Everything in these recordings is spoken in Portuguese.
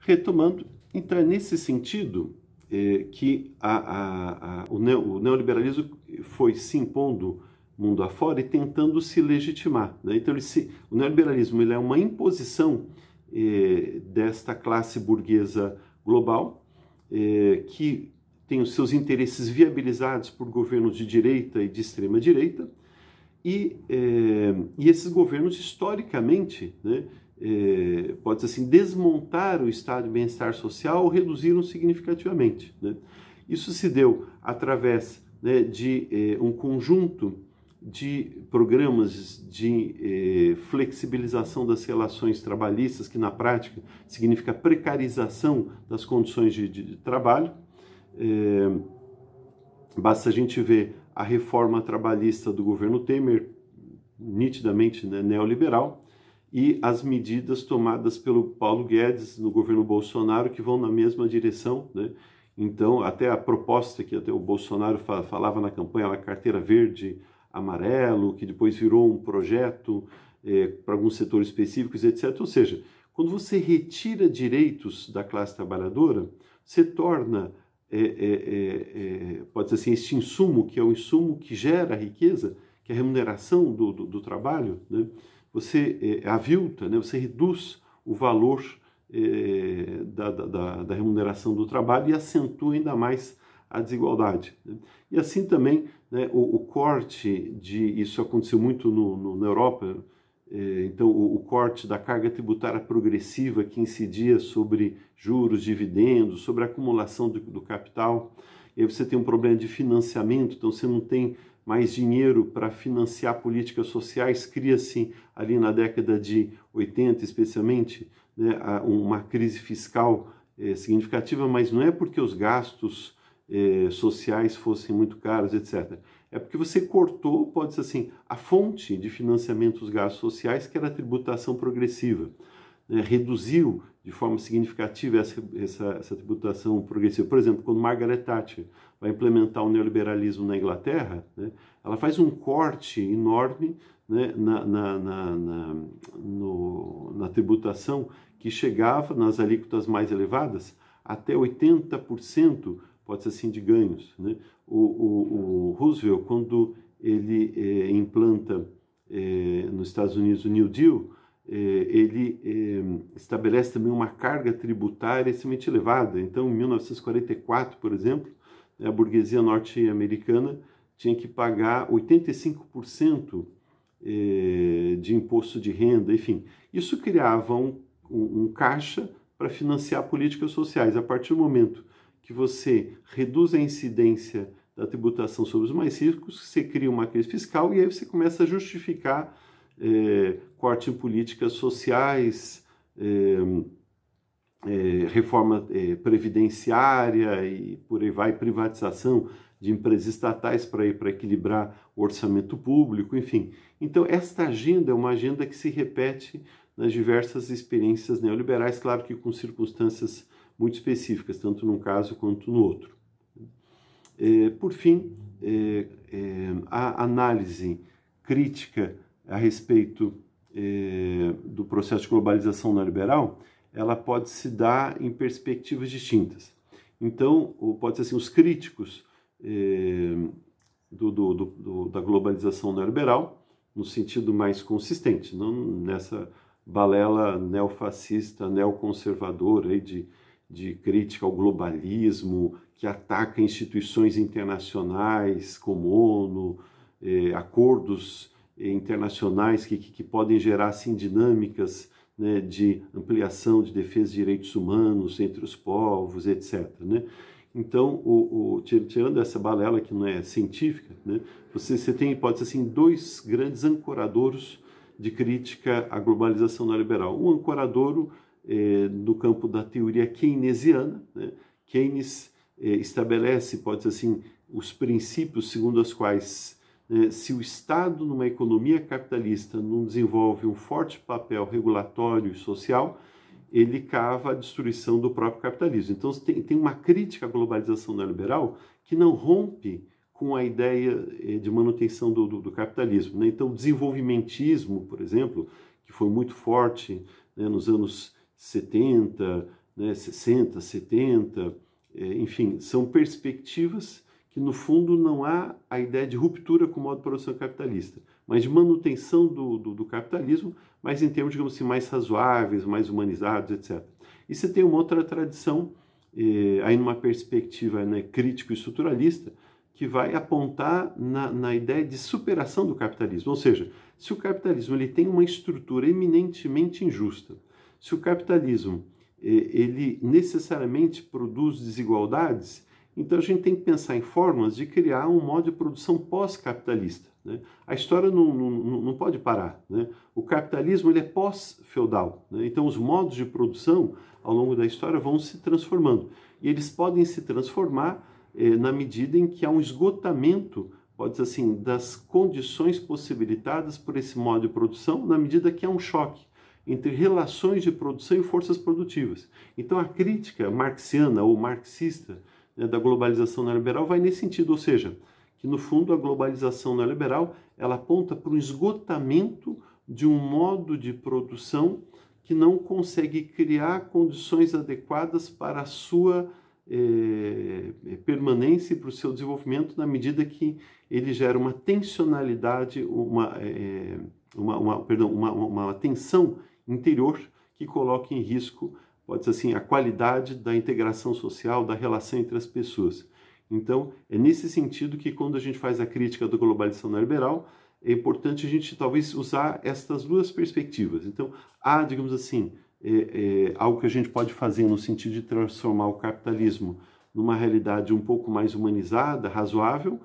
Retomando, então é nesse sentido que o neoliberalismo foi se impondo mundo afora e tentando se legitimar, né? Então o neoliberalismo ele é uma imposição desta classe burguesa global que tem os seus interesses viabilizados por governos de direita e de extrema direita e esses governos historicamente, né, pode-se assim, desmontaram o estado de bem-estar social ou reduziram significativamente, né? Isso se deu através, né, de um conjunto de programas de flexibilização das relações trabalhistas, que na prática significa precarização das condições de trabalho. Basta a gente ver a reforma trabalhista do governo Temer, nitidamente, né, neoliberal, e as medidas tomadas pelo Paulo Guedes no governo Bolsonaro, que vão na mesma direção, né? Então, até a proposta que até o Bolsonaro falava na campanha, a carteira verde, amarelo, que depois virou um projeto para alguns setores específicos, etc. Ou seja, quando você retira direitos da classe trabalhadora, você torna, pode ser assim, este insumo, que é o insumo que gera a riqueza, que é a remuneração do trabalho, né? Você avilta, né? Você reduz o valor da remuneração do trabalho e acentua ainda mais a desigualdade, né? E assim também, né, o corte isso aconteceu muito na Europa, então o corte da carga tributária progressiva que incidia sobre juros, dividendos, sobre a acumulação do capital. E aí você tem um problema de financiamento, então você não tem mais dinheiro para financiar políticas sociais, cria-se ali na década de 80 especialmente, né, uma crise fiscal significativa, mas não é porque os gastos sociais fossem muito caros, etc. É porque você cortou, pode ser assim, a fonte de financiamento dos gastos sociais, que era a tributação progressiva, né? Reduziu de forma significativa essa tributação progressiva. Por exemplo, quando Margaret Thatcher vai implementar o neoliberalismo na Inglaterra, né, ela faz um corte enorme, né, na tributação, que chegava nas alíquotas mais elevadas até 80%, pode ser assim, de ganhos, né? O Roosevelt, quando ele implanta nos Estados Unidos o New Deal, ele estabelece também uma carga tributária extremamente elevada. Então, em 1944, por exemplo, a burguesia norte-americana tinha que pagar 85% de imposto de renda, enfim. Isso criava um caixa para financiar políticas sociais. A partir do momento que você reduz a incidência da tributação sobre os mais ricos, você cria uma crise fiscal e aí você começa a justificar corte em políticas sociais, reforma previdenciária e por aí vai, privatização de empresas estatais para equilibrar o orçamento público, enfim. Então, esta agenda é uma agenda que se repete nas diversas experiências neoliberais, claro que com circunstâncias muito específicas, tanto num caso quanto no outro. Por fim, a análise crítica a respeito do processo de globalização neoliberal, ela pode se dar em perspectivas distintas. Então, pode ser assim, os críticos da globalização neoliberal, no sentido mais consistente, não nessa balela neofascista, neoconservadora aí de crítica ao globalismo, que ataca instituições internacionais como ONU, acordos internacionais que podem gerar assim, dinâmicas, né, de ampliação de defesa de direitos humanos entre os povos, etc., né? Então, tirando essa balela que não é científica, né, você tem, pode ser assim, dois grandes ancoradouros de crítica à globalização neoliberal. Um ancoradouro no campo da teoria keynesiana, né? Keynes estabelece, pode ser assim, os princípios segundo os quais se o Estado numa economia capitalista não desenvolve um forte papel regulatório e social, ele cava a destruição do próprio capitalismo. Então tem uma crítica à globalização neoliberal que não rompe com a ideia de manutenção do capitalismo, né? Então o desenvolvimentismo, por exemplo, que foi muito forte, né, nos anos 70, né, 60, 70, enfim, são perspectivas que no fundo não há a ideia de ruptura com o modo de produção capitalista, mas de manutenção do capitalismo, mas em termos, digamos assim, mais razoáveis, mais humanizados, etc. E você tem uma outra tradição, aí numa perspectiva, né, crítico e estruturalista, que vai apontar na ideia de superação do capitalismo. Ou seja, se o capitalismo ele tem uma estrutura eminentemente injusta, se o capitalismo ele necessariamente produz desigualdades, então a gente tem que pensar em formas de criar um modo de produção pós-capitalista, né? A história não pode parar, né? O capitalismo ele é pós-feudal, né? Então os modos de produção ao longo da história vão se transformando. E eles podem se transformar na medida em que há um esgotamento, pode dizer assim, das condições possibilitadas por esse modo de produção, na medida que há um choque entre relações de produção e forças produtivas. Então a crítica marxiana ou marxista, né, da globalização neoliberal vai nesse sentido, ou seja, que no fundo a globalização neoliberal ela aponta para um esgotamento de um modo de produção que não consegue criar condições adequadas para a sua permanência e para o seu desenvolvimento, na medida que ele gera uma tensionalidade, uma tensão interior que coloca em risco, pode ser assim, a qualidade da integração social, da relação entre as pessoas. Então, é nesse sentido que quando a gente faz a crítica da globalização neoliberal, é importante a gente talvez usar estas duas perspectivas. Então, há, digamos assim, algo que a gente pode fazer no sentido de transformar o capitalismo numa realidade um pouco mais humanizada, razoável,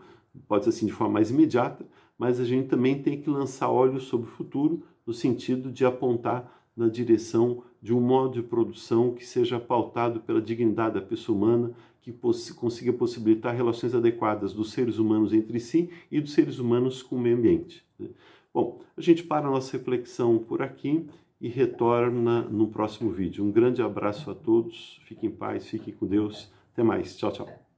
pode ser assim de forma mais imediata, mas a gente também tem que lançar olhos sobre o futuro no sentido de apontar na direção de um modo de produção que seja pautado pela dignidade da pessoa humana, que consiga possibilitar relações adequadas dos seres humanos entre si e dos seres humanos com o meio ambiente. Bom, a gente para a nossa reflexão por aqui e retorna no próximo vídeo. Um grande abraço a todos, fiquem em paz, fiquem com Deus, até mais, tchau, tchau.